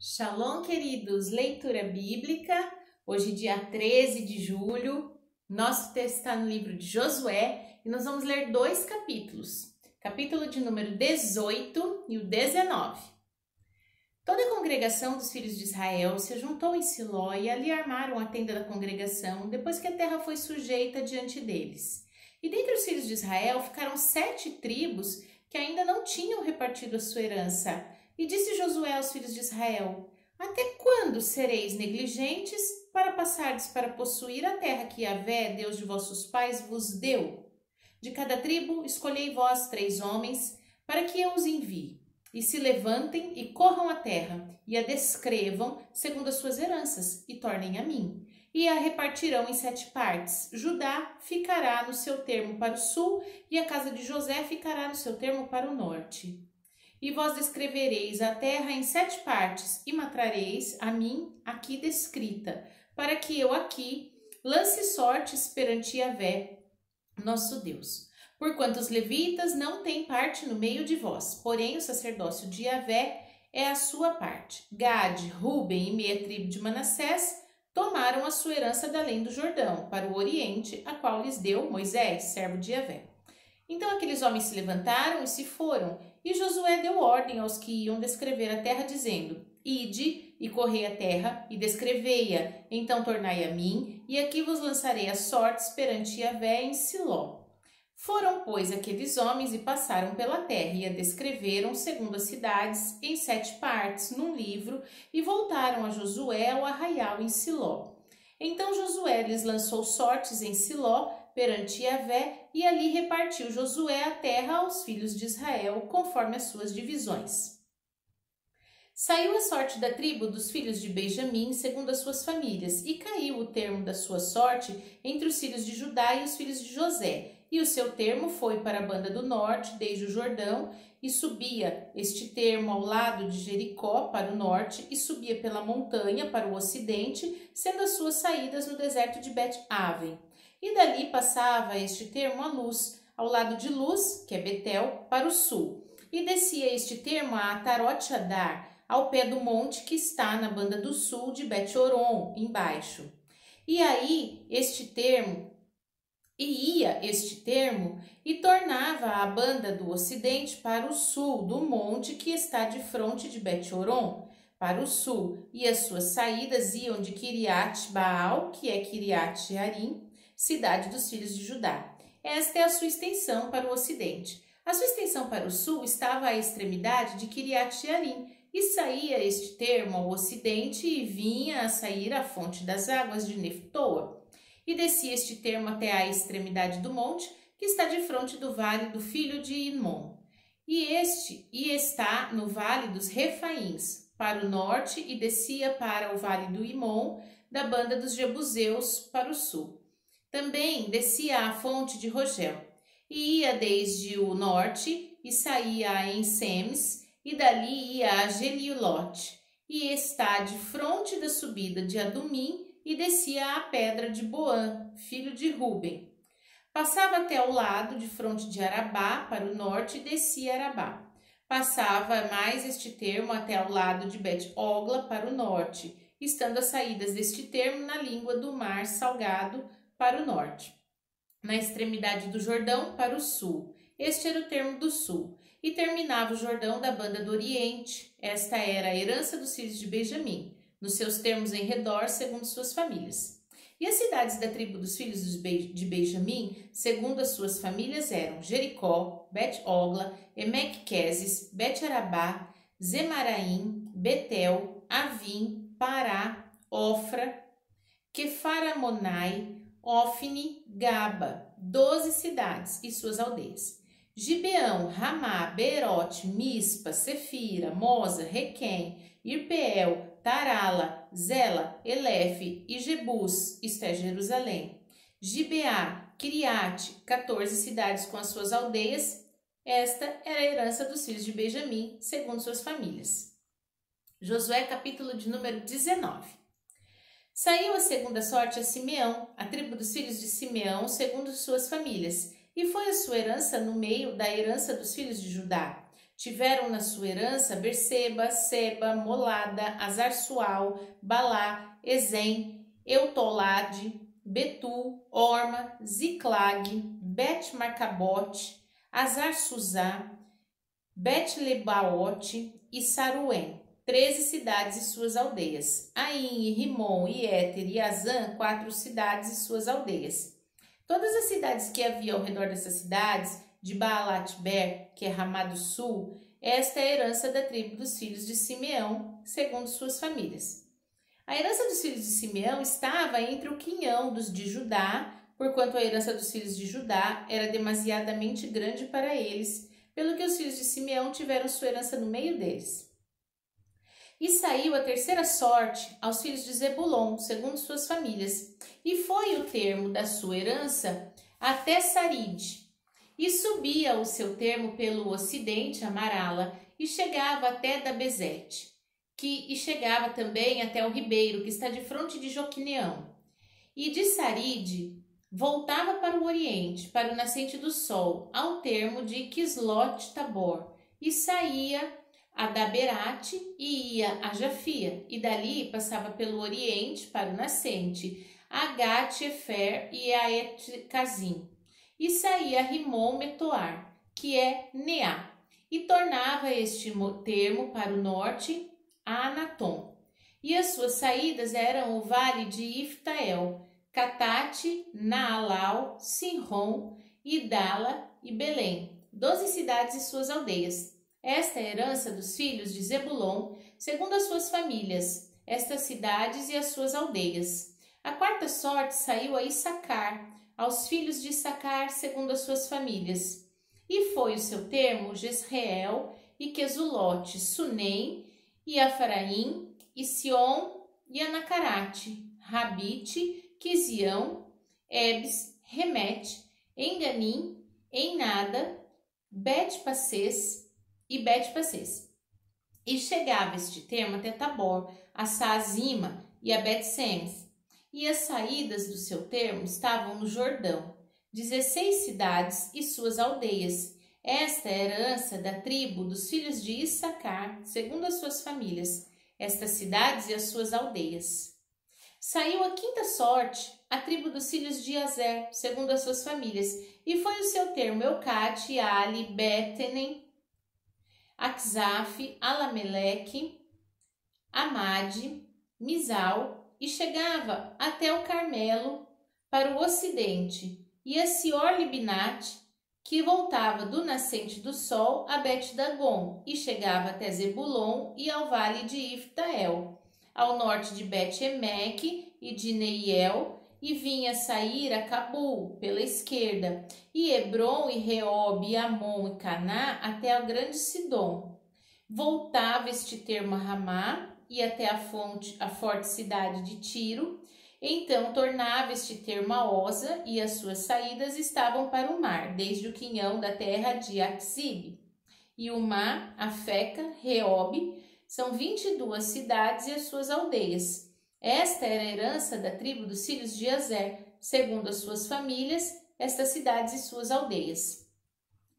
Shalom, queridos! Leitura bíblica, hoje dia 13 de julho, nosso texto está no livro de Josué e nós vamos ler dois capítulos, capítulo de número 18 e o 19. Toda a congregação dos filhos de Israel se juntou em Siló e ali armaram a tenda da congregação depois que a terra foi sujeita diante deles. E dentre os filhos de Israel ficaram 7 tribos que ainda não tinham repartido a sua herança. E disse Josué aos filhos de Israel: Até quando sereis negligentes para passardes para possuir a terra que Yahvé, Deus de vossos pais, vos deu? De cada tribo escolhei vós 3 homens, para que eu os envie. E se levantem e corram a terra, e a descrevam segundo as suas heranças, e tornem a mim. E a repartirão em 7 partes. Judá ficará no seu termo para o sul, e a casa de José ficará no seu termo para o norte. E vós descrevereis a terra em 7 partes, e matrareis a mim aqui descrita, para que eu aqui lance sortes perante Yahvé, nosso Deus. Porquanto os levitas não têm parte no meio de vós, porém o sacerdócio de Yahvé é a sua parte. Gade, Ruben e meia tribo de Manassés tomaram a sua herança da além do Jordão, para o oriente, a qual lhes deu Moisés, servo de Yahvé. Então aqueles homens se levantaram e se foram, e Josué deu ordem aos que iam descrever a terra, dizendo: Ide e correi a terra e descrevei-a, então tornai a mim, e aqui vos lançarei as sortes perante Yahvé em Siló. Foram, pois, aqueles homens e passaram pela terra, e a descreveram segundo as cidades, em 7 partes, num livro, e voltaram a Josué ao arraial em Siló. Então Josué lhes lançou sortes em Siló, perante Yahvé, e ali repartiu Josué a terra aos filhos de Israel, conforme as suas divisões. Saiu a sorte da tribo dos filhos de Benjamim, segundo as suas famílias, e caiu o termo da sua sorte entre os filhos de Judá e os filhos de José, e o seu termo foi para a banda do norte, desde o Jordão, e subia este termo ao lado de Jericó, para o norte, e subia pela montanha para o ocidente, sendo as suas saídas no deserto de Bet-Aven. E dali passava este termo a Luz, ao lado de Luz, que é Betel, para o sul. E descia este termo a Atarot-Adar, ao pé do monte que está na banda do sul de Bet-Horon, embaixo. E aí ia este termo e tornava a banda do ocidente para o sul do monte que está de fronte de Bet-Horon, para o sul. E as suas saídas iam de Kiriat-Baal, que é Kiriat-Jearim, cidade dos filhos de Judá. Esta é a sua extensão para o ocidente. A sua extensão para o sul estava à extremidade de Kiriat-Jearim, e saía este termo ao ocidente e vinha a sair à fonte das águas de Neftoa. E descia este termo até à extremidade do monte, que está de fronte do vale do filho de Inom. E está no vale dos Refaíns, para o norte, e descia para o vale do Imom, da banda dos Jebuseus, para o sul. Também descia à fonte de Rogel, e ia desde o norte, e saía em Semes, e dali ia a Geliote, e está de fronte da subida de Adumim, e descia à pedra de Boã, filho de Ruben. Passava até o lado de fronte de Arabá, para o norte, e descia Arabá. Passava mais este termo até ao lado de Bet-Ogla, para o norte, estando as saídas deste termo na língua do mar salgado, para o norte. Na extremidade do Jordão, para o sul. Este era o termo do sul. E terminava o Jordão da banda do oriente. Esta era a herança dos filhos de Benjamim, nos seus termos em redor, segundo suas famílias. E as cidades da tribo dos filhos de Benjamim, segundo as suas famílias, eram Jericó, Bet-Ogla, Emek-Quezes, Bet-Arabá, Zemaraim, Betel, Avim, Pará, Ofra, Quefaramonai, Ofni, Gaba, 12 cidades e suas aldeias. Gibeão, Ramá, Beerote, Mispa, Sefira, Moza, Requém, Irpeel, Tarala, Zela, Elefe e Jebus, isto é, Jerusalém. Gibeá, Kiriate, 14 cidades com as suas aldeias. Esta era a herança dos filhos de Benjamim, segundo suas famílias. Josué, capítulo de número 19. Saiu a segunda sorte a Simeão, a tribo dos filhos de Simeão, segundo suas famílias, e foi a sua herança no meio da herança dos filhos de Judá. Tiveram na sua herança Berseba, Seba, Molada, Azar-Sual, Balá, Ezem, Eutolade, Betu, Orma, Ziclag, Bet-Marcabote, Azar-Suzá, Bet-Lebaote e Saruém, 13 cidades e suas aldeias. Aim, Rimon, Ieter e Azã, 4 cidades e suas aldeias. Todas as cidades que havia ao redor dessas cidades, de Baalat-Ber, que é Ramá do Sul, esta é a herança da tribo dos filhos de Simeão, segundo suas famílias. A herança dos filhos de Simeão estava entre o quinhão dos de Judá, porquanto a herança dos filhos de Judá era demasiadamente grande para eles, pelo que os filhos de Simeão tiveram sua herança no meio deles. E saiu a terceira sorte aos filhos de Zebulon, segundo suas famílias, e foi o termo da sua herança até Saride. E subia o seu termo pelo ocidente, a Marala, e chegava até Dabezete, e chegava também até o ribeiro, que está de fronte de Joquineão. E de Saride voltava para o oriente, para o nascente do sol, ao termo de Quislot-Tabor, e saía a Daberate e ia a Jafia, e dali passava pelo oriente para o nascente, a Gat-Efer e a Et-Cazim. E saía Rimon-Metoar, que é Neá, e tornava este termo para o norte a Anatom. E as suas saídas eram o vale de Iftael, Catate, Naalau, Sinron, Idala e Belém, 12 cidades e suas aldeias. Esta é a herança dos filhos de Zebulon, segundo as suas famílias, estas cidades e as suas aldeias. A quarta sorte saiu a Issacar, aos filhos de Issacar, segundo as suas famílias. E foi o seu termo Jezreel e Quesulote, Sunem, e Afaraim, e Sion, e Anacarate, Rabite, Quisião, Ebs, Remete, Enganim, Enada, Bet-Passês e Bet-Passês. E chegava este termo até Tabor, a Saazima e a Bet-Semes. E as saídas do seu termo estavam no Jordão, 16 cidades e suas aldeias. Esta é a herança da tribo dos filhos de Issacar, segundo as suas famílias, estas cidades e as suas aldeias. Saiu a quinta sorte, a tribo dos filhos de Azer, segundo as suas famílias, e foi o seu termo Eucate, Ali, Betenen, Aczaf, Alameleque, Amade, Misal, e chegava até o Carmelo para o ocidente, e a Sior-Libinate, que voltava do nascente do sol a Bet-Dagon, e chegava até Zebulon e ao vale de Iftael, ao norte de Bet-Emeque e de Neiel, e vinha sair a Cabul pela esquerda, e Hebron e Reob e Amon e Caná até a grande Sidom. Voltava este termo a Ramá e até a forte cidade de Tiro. Então tornava este termo a Oza, e as suas saídas estavam para o mar, desde o quinhão da terra de Aczib. E Umá, Afeca, Reob, são 22 cidades e as suas aldeias. Esta era a herança da tribo dos filhos de Azer, segundo as suas famílias, estas cidades e suas aldeias.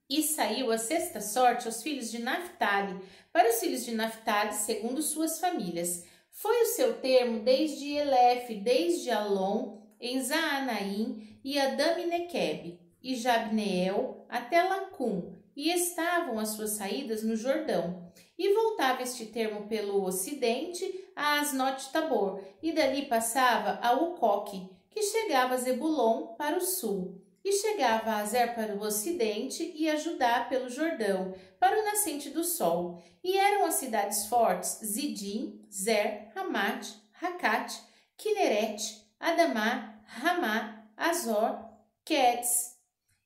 E saiu a sexta sorte aos filhos de Naphtali, para os filhos de Naphtali, segundo suas famílias. Foi o seu termo desde Elef, desde Alon, em Zaanaim, e Adami-Nequeb, e Jabneel, até Lacum, e estavam as suas saídas no Jordão. E voltava este termo pelo ocidente a Asnot-Tabor, e dali passava a Ucoque, que chegava a Zebulon para o sul. E chegava a Azer para o ocidente e a Judá pelo Jordão, para o nascente do sol. E eram as cidades fortes Zidim, Zer, Hamat, Hacat, Kineret, Adamá, Ramá, Azor, Quedes,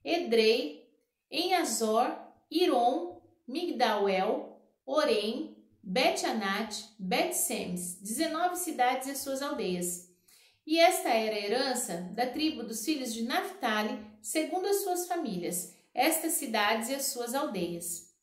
Edrei, em Azor, Irom, Migdauel, Orem, Bet-Anat, Bet-Semes, 19 cidades e suas aldeias. E esta era a herança da tribo dos filhos de Naphtali, segundo as suas famílias, estas cidades e as suas aldeias.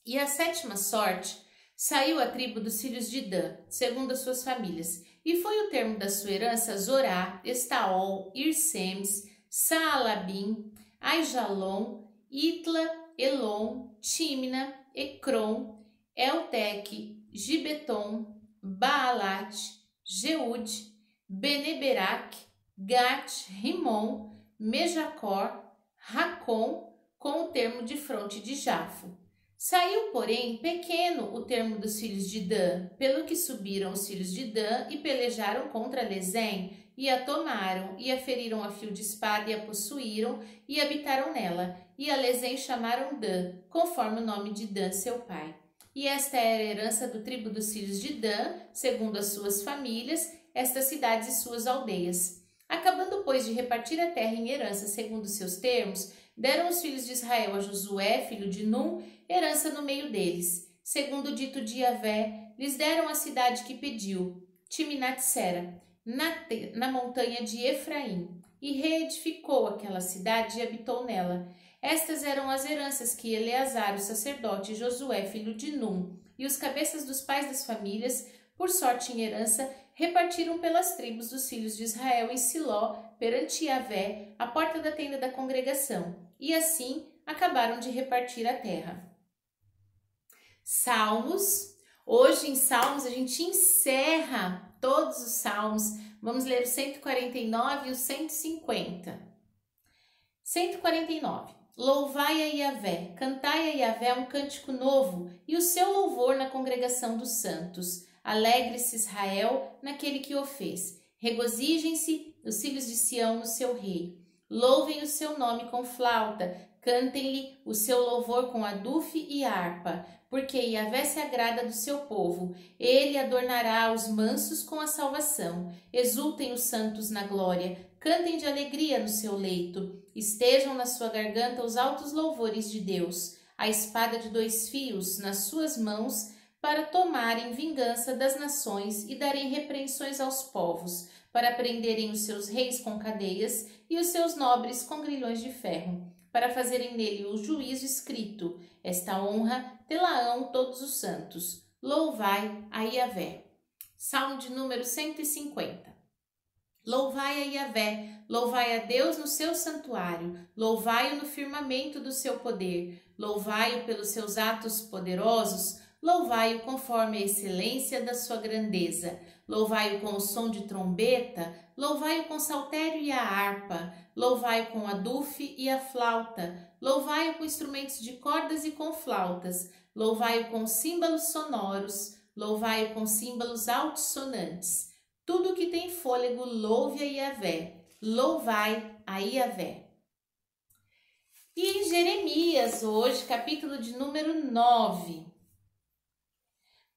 E a sétima sorte saiu a tribo dos filhos de Dan, segundo as suas famílias, e foi o termo da sua herança Zorá, Estaol, Irsemes, Saalabim, Aijalon, Itla, Elon, Tímina, Ecrom, Elteque, Gibeton, Baalat, Jeude, Beneberac, Gat, Rimon, Mejacor, Racon, com o termo de fronte de Jafo. Saiu, porém, pequeno o termo dos filhos de Dan, pelo que subiram os filhos de Dan e pelejaram contra Lezém, e a tomaram, e a feriram a fio de espada, e a possuíram, e habitaram nela. E a Lezém chamaram Dan, conforme o nome de Dan, seu pai. E esta era a herança do tribo dos filhos de Dan, segundo as suas famílias, estas cidades e suas aldeias. Acabando, pois, de repartir a terra em herança segundo seus termos, deram os filhos de Israel a Josué, filho de Num, herança no meio deles. Segundo o dito de Yahvé, lhes deram a cidade que pediu, Timnat-Sera, na montanha de Efraim, e reedificou aquela cidade e habitou nela. Estas eram as heranças que Eleazar, o sacerdote, e Josué, filho de Num, e os cabeças dos pais das famílias, por sorte em herança, repartiram pelas tribos dos filhos de Israel em Siló, perante Yahvé, à porta da tenda da congregação, e assim acabaram de repartir a terra. Salmos. Hoje em Salmos a gente encerra todos os Salmos. Vamos ler o 149 e o 150. 149. Louvai a Yahvé, cantai a Yahvé um cântico novo, e o seu louvor na congregação dos santos. Alegre-se Israel naquele que o fez. Regozijem-se os filhos de Sião no seu rei. Louvem o seu nome com flauta, cantem-lhe o seu louvor com adufe e harpa, porque Yahvé se agrada do seu povo. Ele adornará os mansos com a salvação. Exultem os santos na glória, cantem de alegria no seu leito. Estejam na sua garganta os altos louvores de Deus. A espada de 2 fios nas suas mãos, para tomarem vingança das nações e darem repreensões aos povos, para prenderem os seus reis com cadeias e os seus nobres com grilhões de ferro, para fazerem nele o juízo escrito. Esta honra tê-la-ão todos os santos. Louvai a Yahvé. Salmo de número 150. Louvai a Yahvé, louvai a Deus no seu santuário, louvai-o no firmamento do seu poder, louvai-o pelos seus atos poderosos, louvai-o conforme a excelência da sua grandeza, louvai-o com o som de trombeta, louvai-o com o saltério e a harpa, louvai-o com a adufe e a flauta, louvai-o com instrumentos de cordas e com flautas, louvai-o com símbolos sonoros, louvai-o com símbolos altissonantes. Tudo que tem fôlego, louve a Yahvé, louvai a Yahvé. E em Jeremias, hoje, capítulo de número 9.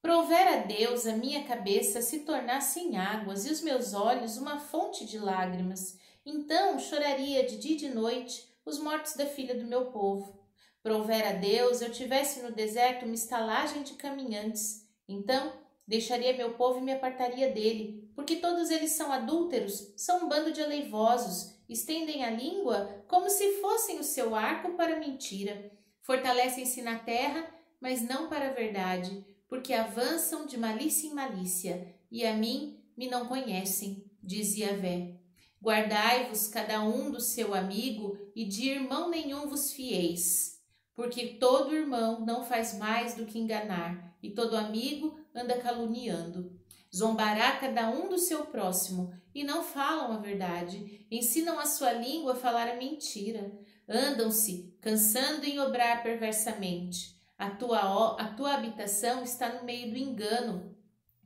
Provera a Deus a minha cabeça se tornasse em águas e os meus olhos uma fonte de lágrimas. Então choraria de dia e de noite os mortos da filha do meu povo. Provera a Deus eu tivesse no deserto uma estalagem de caminhantes. Então deixaria meu povo e me apartaria dele, porque todos eles são adúlteros, são um bando de aleivosos, estendem a língua como se fossem o seu arco para a mentira. Fortalecem-se na terra, mas não para a verdade, porque avançam de malícia em malícia, e a mim me não conhecem, diz Yahvé. Guardai-vos cada um do seu amigo, e de irmão nenhum vos fieis, porque todo irmão não faz mais do que enganar, e todo amigo anda caluniando. Zombará cada um do seu próximo, e não falam a verdade, ensinam a sua língua a falar a mentira, andam-se cansando em obrar perversamente. A tua habitação está no meio do engano.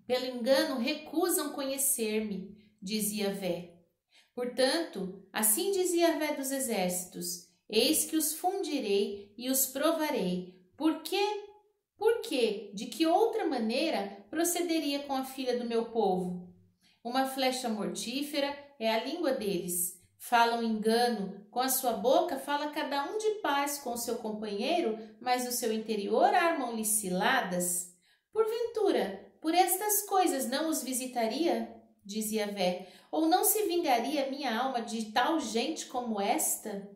Pelo engano recusam conhecer-me, diz Yahvé. Portanto, assim diz Yahvé dos exércitos, eis que os fundirei e os provarei. Por quê? Porque, de que outra maneira procederia com a filha do meu povo? Uma flecha mortífera é a língua deles. Falam engano, com a sua boca fala cada um de paz com o seu companheiro, mas no seu interior armam-lhe ciladas. Porventura, por estas coisas não os visitaria? Diz Yahvé, ou não se vingaria minha alma de tal gente como esta?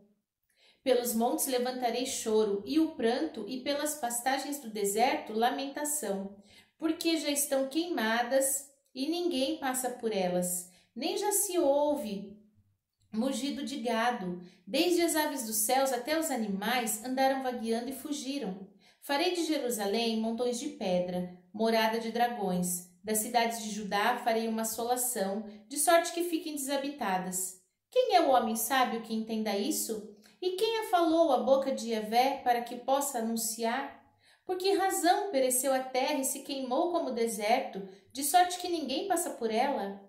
Pelos montes levantarei choro e o pranto, e pelas pastagens do deserto lamentação, porque já estão queimadas e ninguém passa por elas, nem já se ouve mugido de gado. Desde as aves dos céus até os animais andaram vagueando e fugiram. Farei de Jerusalém montões de pedra, morada de dragões. Das cidades de Judá farei uma assolação, de sorte que fiquem desabitadas. Quem é o homem sábio que entenda isso? E quem a falou a boca de Yahvé para que possa anunciar? Por que razão pereceu a terra e se queimou como deserto, de sorte que ninguém passa por ela?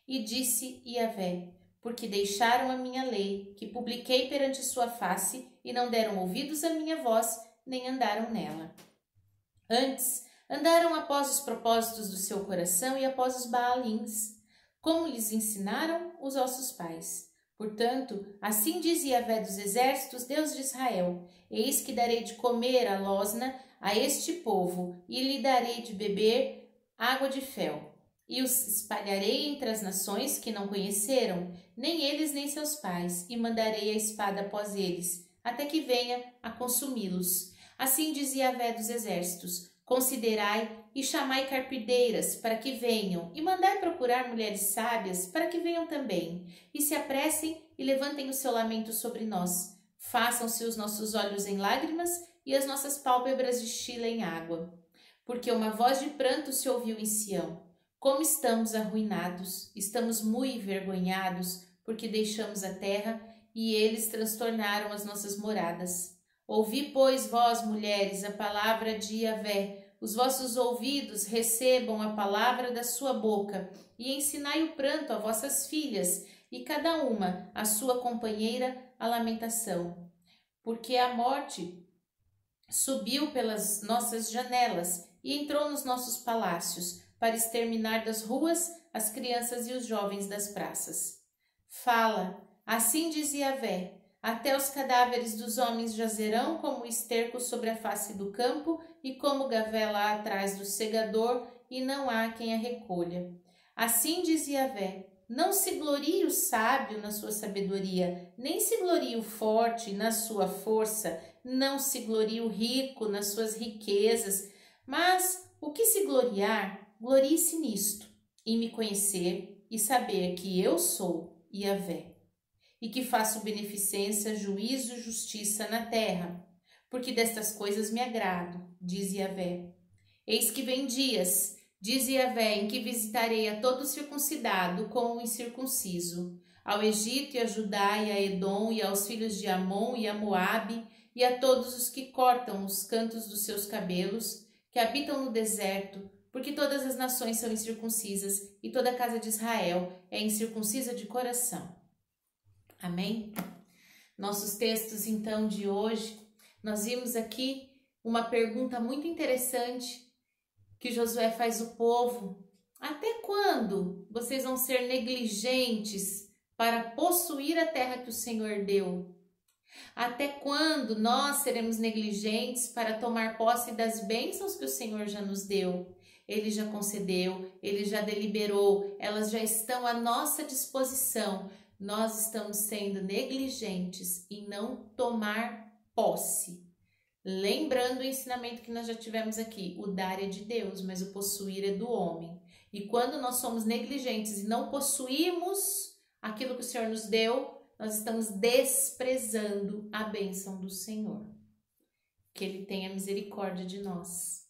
E disse Yahvé: porque deixaram a minha lei, que publiquei perante sua face, e não deram ouvidos à minha voz, nem andaram nela. Antes, andaram após os propósitos do seu coração e após os Baalins, como lhes ensinaram os vossos pais. Portanto, assim diz Yahvé dos exércitos, Deus de Israel: eis que darei de comer a losna a este povo, e lhe darei de beber água de fel. E os espalharei entre as nações que não conheceram, nem eles nem seus pais, e mandarei a espada após eles, até que venha a consumi-los. Assim diz Yahvé dos exércitos: considerai e chamai carpideiras para que venham, e mandai procurar mulheres sábias para que venham também, e se apressem e levantem o seu lamento sobre nós. Façam-se os nossos olhos em lágrimas e as nossas pálpebras destilem água. Porque uma voz de pranto se ouviu em Sião. Como estamos arruinados, estamos muito envergonhados, porque deixamos a terra e eles transtornaram as nossas moradas. Ouvi, pois, vós, mulheres, a palavra de Yahvé, os vossos ouvidos recebam a palavra da sua boca, e ensinai o pranto a vossas filhas, e cada uma, a sua companheira, a lamentação. Porque a morte subiu pelas nossas janelas e entrou nos nossos palácios, para exterminar das ruas as crianças e os jovens das praças. Fala, assim diz Yahvé: até os cadáveres dos homens jazerão como esterco sobre a face do campo e como gavela atrás do segador, e não há quem a recolha. Assim diz Yahvé: não se glorie o sábio na sua sabedoria, nem se glorie o forte na sua força, não se glorie o rico nas suas riquezas, mas o que se gloriar, glorie-se nisto, em me conhecer e saber que eu sou Yahvé, e que faço beneficência, juízo e justiça na terra, porque destas coisas me agrado, diz Yahvé. Eis que vem dias, diz Yahvé, em que visitarei a todo circuncidado com o incircunciso, ao Egito e a Judá e a Edom e aos filhos de Amon e a Moabe, e a todos os que cortam os cantos dos seus cabelos, que habitam no deserto, porque todas as nações são incircuncisas e toda a casa de Israel é incircuncisa de coração. Amém? Nossos textos, então, de hoje, nós vimos aqui uma pergunta muito interessante que Josué faz ao povo. Até quando vocês vão ser negligentes para possuir a terra que o Senhor deu? Até quando nós seremos negligentes para tomar posse das bênçãos que o Senhor já nos deu? Ele já concedeu, Ele já deliberou, elas já estão à nossa disposição. Nós estamos sendo negligentes em não tomar posse. Lembrando o ensinamento que nós já tivemos aqui, o dar é de Deus, mas o possuir é do homem. E quando nós somos negligentes e não possuímos aquilo que o Senhor nos deu, nós estamos desprezando a bênção do Senhor. Que Ele tenha misericórdia de nós.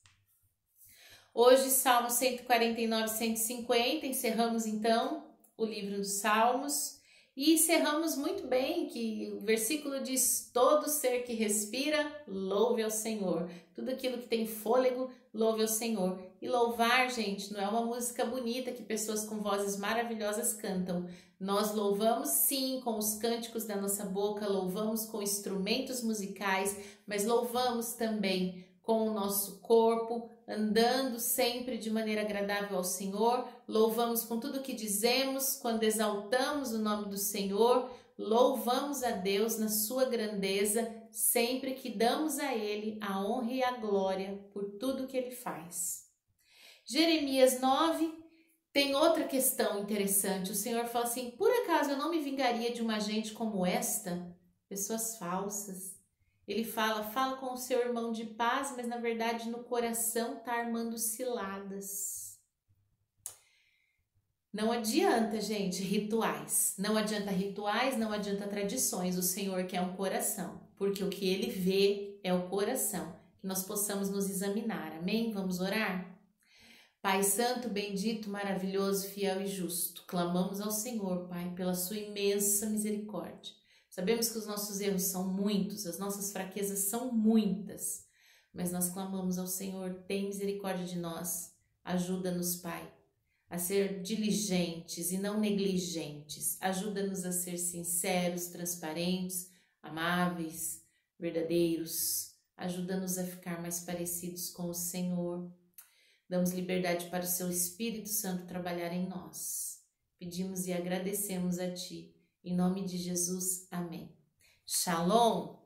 Hoje, Salmo 149, 150, encerramos então o livro dos Salmos e encerramos muito bem, que o versículo diz: todo ser que respira, louve ao Senhor. Tudo aquilo que tem fôlego, louve ao Senhor. E louvar, gente, não é uma música bonita que pessoas com vozes maravilhosas cantam. Nós louvamos sim com os cânticos da nossa boca, louvamos com instrumentos musicais, mas louvamos também com o nosso corpo, andando sempre de maneira agradável ao Senhor. Louvamos com tudo que dizemos, quando exaltamos o nome do Senhor, louvamos a Deus na sua grandeza, sempre que damos a Ele a honra e a glória por tudo que Ele faz. Jeremias 9 tem outra questão interessante. O Senhor fala assim: por acaso eu não me vingaria de uma gente como esta? Pessoas falsas. Ele fala com o seu irmão de paz, mas na verdade no coração está armando ciladas. Não adianta, gente, rituais. Não adianta rituais, não adianta tradições. O Senhor quer um coração, porque o que Ele vê é o coração. que nós possamos nos examinar. Amém? Vamos orar? Pai santo, bendito, maravilhoso, fiel e justo, clamamos ao Senhor, Pai, pela sua imensa misericórdia. Sabemos que os nossos erros são muitos, as nossas fraquezas são muitas, mas nós clamamos ao Senhor, tem misericórdia de nós, ajuda-nos, Pai, a ser diligentes e não negligentes, ajuda-nos a ser sinceros, transparentes, amáveis, verdadeiros, ajuda-nos a ficar mais parecidos com o Senhor. Damos liberdade para o seu Espírito Santo trabalhar em nós. Pedimos e agradecemos a Ti. Em nome de Jesus, amém. Shalom!